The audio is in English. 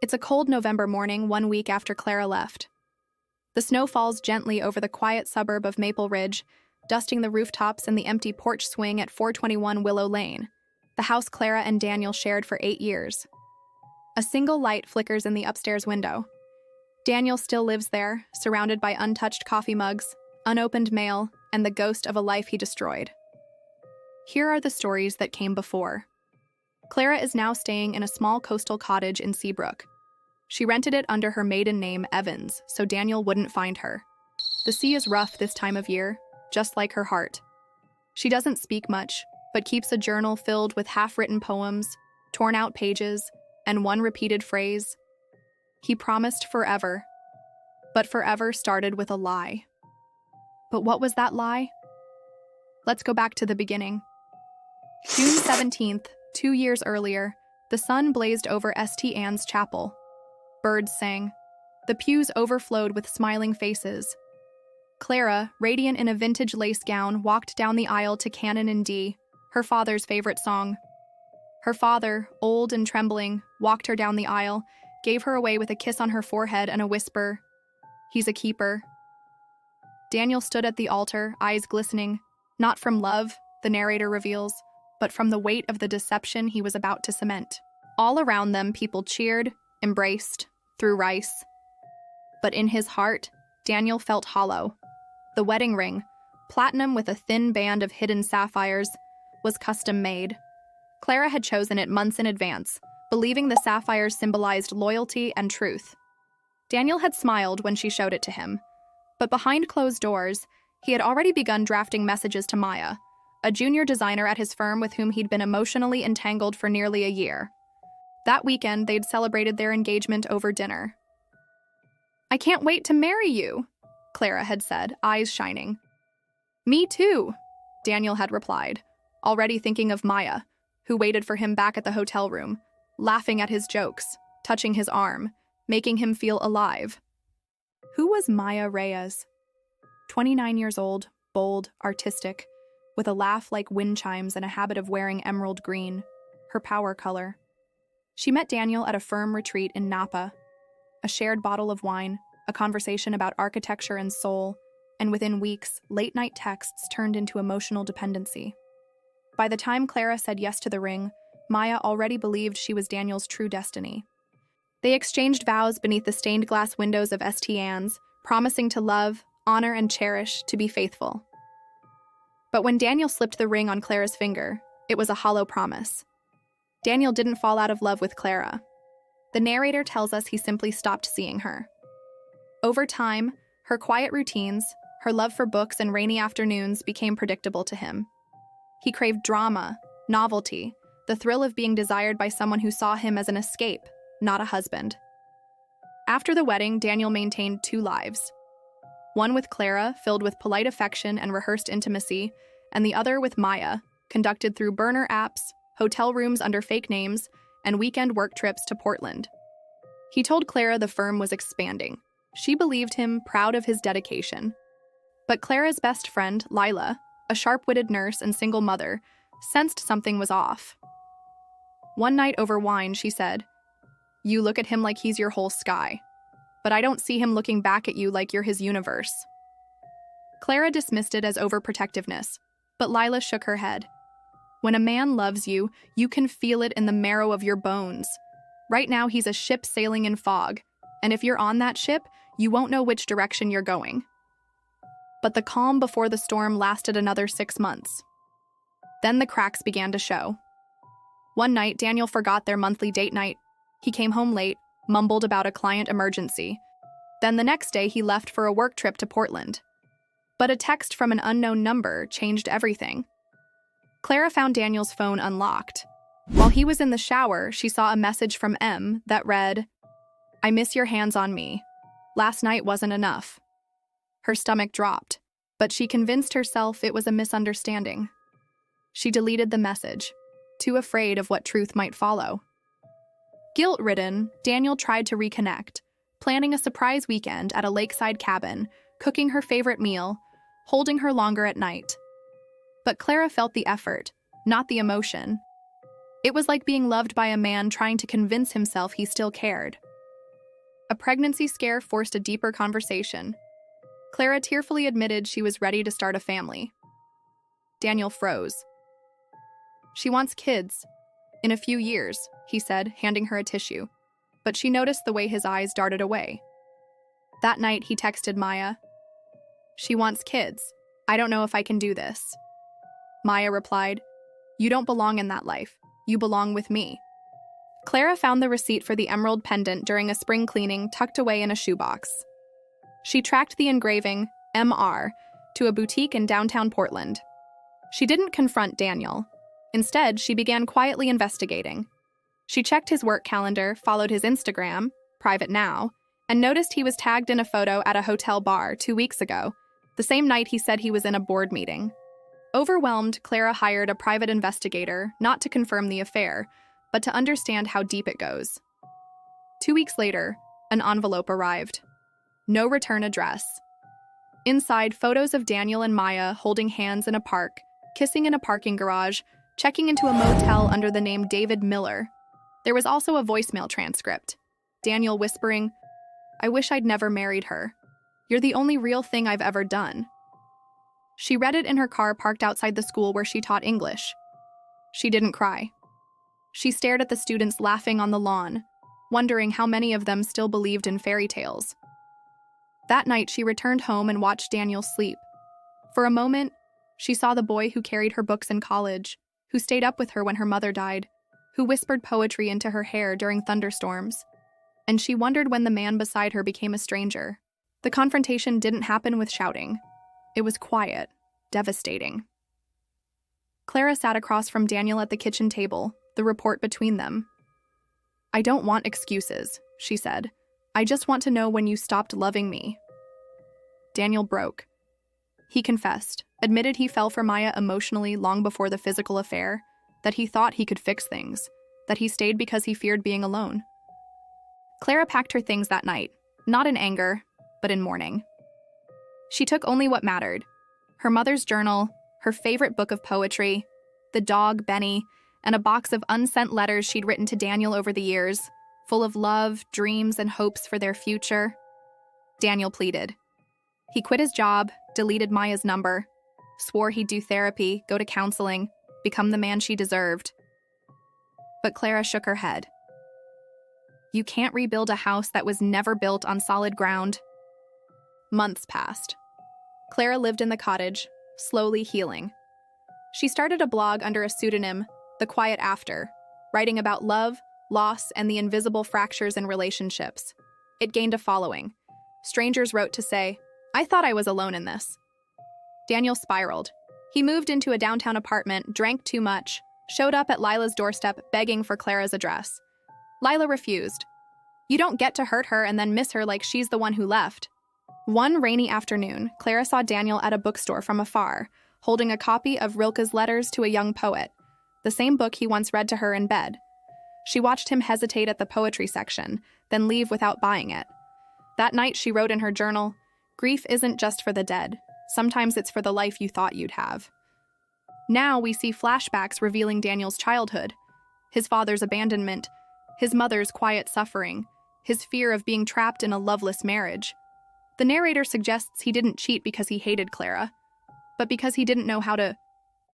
It's a cold November morning 1 week after Clara left. The snow falls gently over the quiet suburb of Maple Ridge, dusting the rooftops and the empty porch swing at 421 Willow Lane, the house Clara and Daniel shared for 8 years. A single light flickers in the upstairs window. Daniel still lives there, surrounded by untouched coffee mugs, unopened mail, and the ghost of a life he destroyed. Here are the stories that came before. Clara is now staying in a small coastal cottage in Seabrook. She rented it under her maiden name, Evans, so Daniel wouldn't find her. The sea is rough this time of year, just like her heart. She doesn't speak much, but keeps a journal filled with half-written poems, torn-out pages, and one repeated phrase. He promised forever, but forever started with a lie. But what was that lie? Let's go back to the beginning. June 17th, 2 years earlier, the sun blazed over St. Anne's Chapel. Birds sang. The pews overflowed with smiling faces. Clara, radiant in a vintage lace gown, walked down the aisle to Canon in D, her father's favorite song. Her father, old and trembling, walked her down the aisle, gave her away with a kiss on her forehead and a whisper, "He's a keeper." Daniel stood at the altar, eyes glistening, not from love, the narrator reveals, but from the weight of the deception he was about to cement. All around them, people cheered, embraced, threw rice. But in his heart, Daniel felt hollow. The wedding ring, platinum with a thin band of hidden sapphires, was custom-made. Clara had chosen it months in advance, believing the sapphires symbolized loyalty and truth. Daniel had smiled when she showed it to him, but behind closed doors, he had already begun drafting messages to Maya, a junior designer at his firm with whom he'd been emotionally entangled for nearly a year. That weekend, they'd celebrated their engagement over dinner. "I can't wait to marry you," Clara had said, eyes shining. "Me too," Daniel had replied, already thinking of Maya, who waited for him back at the hotel room, laughing at his jokes, touching his arm, making him feel alive. Who was Maya Reyes? 29 years old, bold, artistic, with a laugh like wind chimes and a habit of wearing emerald green, her power color. She met Daniel at a firm retreat in Napa. A shared bottle of wine, a conversation about architecture and soul, and within weeks, late-night texts turned into emotional dependency. By the time Clara said yes to the ring, Maya already believed she was Daniel's true destiny. They exchanged vows beneath the stained glass windows of St. Anne's, promising to love, honor, and cherish, to be faithful. But when Daniel slipped the ring on Clara's finger, it was a hollow promise. Daniel didn't fall out of love with Clara. The narrator tells us he simply stopped seeing her. Over time, her quiet routines, her love for books and rainy afternoons became predictable to him. He craved drama, novelty, the thrill of being desired by someone who saw him as an escape, not a husband. After the wedding, Daniel maintained 2 lives. One with Clara, filled with polite affection and rehearsed intimacy, and the other with Maya, conducted through burner apps, hotel rooms under fake names, and weekend work trips to Portland. He told Clara the firm was expanding. She believed him, proud of his dedication. But Clara's best friend, Lila, a sharp-witted nurse and single mother, sensed something was off. One night over wine, she said, "You look at him like he's your whole sky, but I don't see him looking back at you like you're his universe." Clara dismissed it as overprotectiveness, but Lila shook her head. "When a man loves you, you can feel it in the marrow of your bones. Right now, he's a ship sailing in fog, and if you're on that ship, you won't know which direction you're going." But the calm before the storm lasted another 6 months. Then the cracks began to show. One night, Daniel forgot their monthly date night. He came home late, mumbled about a client emergency. Then the next day, he left for a work trip to Portland. But a text from an unknown number changed everything. Clara found Daniel's phone unlocked. While he was in the shower, she saw a message from M that read, "I miss your hands on me. Last night wasn't enough." Her stomach dropped, but she convinced herself it was a misunderstanding. She deleted the message, too afraid of what truth might follow. Guilt-ridden, Daniel tried to reconnect, planning a surprise weekend at a lakeside cabin, cooking her favorite meal, holding her longer at night. But Clara felt the effort, not the emotion. It was like being loved by a man trying to convince himself he still cared. A pregnancy scare forced a deeper conversation. Clara tearfully admitted she was ready to start a family. Daniel froze. She wants kids. In a few years, he said, handing her a tissue. But she noticed the way his eyes darted away. That night, he texted Maya. She wants kids. I don't know if I can do this. Maya replied, You don't belong in that life. You belong with me. Clara found the receipt for the emerald pendant during a spring cleaning tucked away in a shoebox. She tracked the engraving, MR, to a boutique in downtown Portland. She didn't confront Daniel. Instead, she began quietly investigating. She checked his work calendar, followed his Instagram, private now, and noticed he was tagged in a photo at a hotel bar 2 weeks ago, the same night he said he was in a board meeting. Overwhelmed, Clara hired a private investigator, not to confirm the affair, but to understand how deep it goes. 2 weeks later, an envelope arrived. No return address. Inside, photos of Daniel and Maya holding hands in a park, kissing in a parking garage, checking into a motel under the name David Miller. There was also a voicemail transcript. Daniel whispering, I wish I'd never married her. You're the only real thing I've ever done. She read it in her car parked outside the school where she taught English. She didn't cry. She stared at the students laughing on the lawn, wondering how many of them still believed in fairy tales. That night, she returned home and watched Daniel sleep. For a moment, she saw the boy who carried her books in college, who stayed up with her when her mother died, who whispered poetry into her hair during thunderstorms. And she wondered when the man beside her became a stranger. The confrontation didn't happen with shouting. It was quiet, devastating. Clara sat across from Daniel at the kitchen table, the report between them. I don't want excuses, she said. I just want to know when you stopped loving me. Daniel broke. He confessed, admitted he fell for Maya emotionally long before the physical affair, that he thought he could fix things, that he stayed because he feared being alone. Clara packed her things that night, not in anger, but in mourning. She took only what mattered: her mother's journal, her favorite book of poetry, the dog, Benny, and a box of unsent letters she'd written to Daniel over the years, full of love, dreams, and hopes for their future. Daniel pleaded. He quit his job, deleted Maya's number, swore he'd do therapy, go to counseling, become the man she deserved. But Clara shook her head. You can't rebuild a house that was never built on solid ground. Months passed. Clara lived in the cottage, slowly healing. She started a blog under a pseudonym, The Quiet After, writing about love, loss, and the invisible fractures in relationships. It gained a following. Strangers wrote to say, I thought I was alone in this. Daniel spiraled. He moved into a downtown apartment, drank too much, showed up at Lila's doorstep begging for Clara's address. Lila refused. You don't get to hurt her and then miss her like she's the one who left. One rainy afternoon, Clara saw Daniel at a bookstore from afar, holding a copy of Rilke's Letters to a Young Poet, the same book he once read to her in bed. She watched him hesitate at the poetry section, then leave without buying it. That night, she wrote in her journal, Grief isn't just for the dead. Sometimes it's for the life you thought you'd have. Now we see flashbacks revealing Daniel's childhood, his father's abandonment, his mother's quiet suffering, his fear of being trapped in a loveless marriage. The narrator suggests he didn't cheat because he hated Clara, but because he didn't know how to